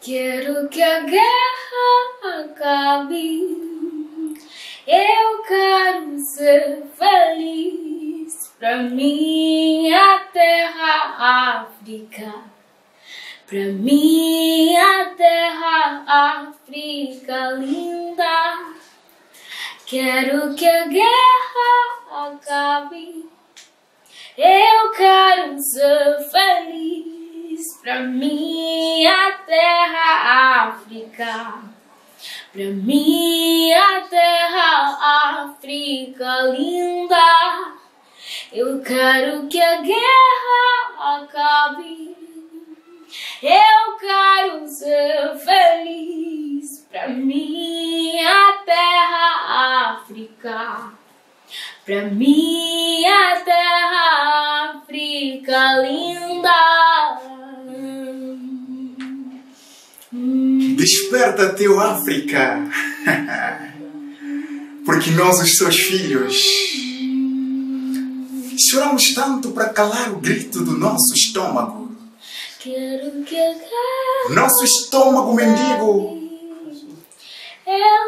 Quero que a guerra acabe. Eu quero ser feliz. Pra minha terra África. Pra minha terra África linda. Quero que a guerra acabe. Eu quero ser feliz pra minha terra África. Pra minha terra África linda. Eu quero que a guerra acabe. Eu quero ser feliz pra minha terra África. Pra minha terra África linda. Desperta, teu África, porque nós, os seus filhos, choramos tanto para calar o grito do nosso estômago. Nosso estômago mendigo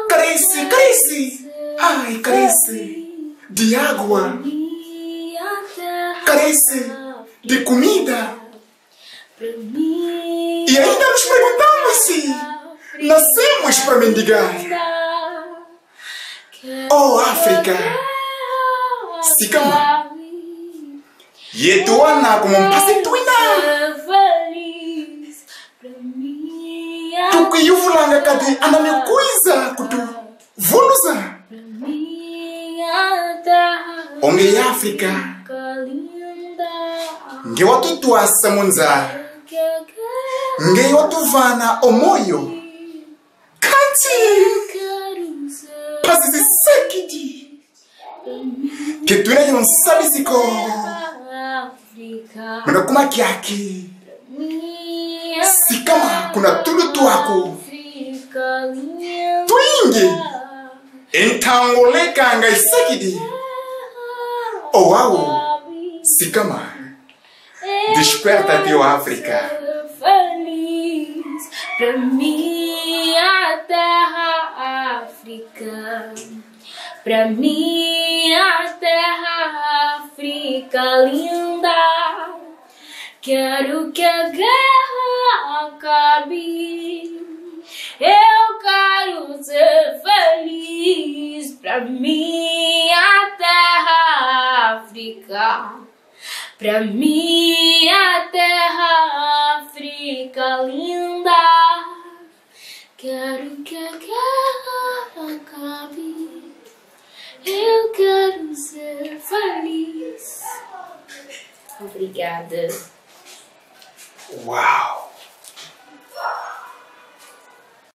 carece, carece, ai, carece de água, carece de comida. E ainda nos perguntamos se nascemos para mendigar. Oh, África, sikama yetuana como um pasituina. Tukiyuvulanga kadi anamekuiza kutu vuluza. Onge África nge watu tuasa munza, nge watu vana omoyo kanti pasisi sekidi ketuna yonsabisiko mnakuma kiaki sikama kuna tulu tuaku tuingi entangoleka nga isekidi. Oh wow, sikama desperta, teu África. Feliz pra minha terra África. Pra minha terra África linda. Quero que a guerra acabe. Eu quero ser feliz pra minha terra África. Pra minha terra África linda. Quero que a guerra acabe. Eu quero ser feliz. Obrigada. Uau!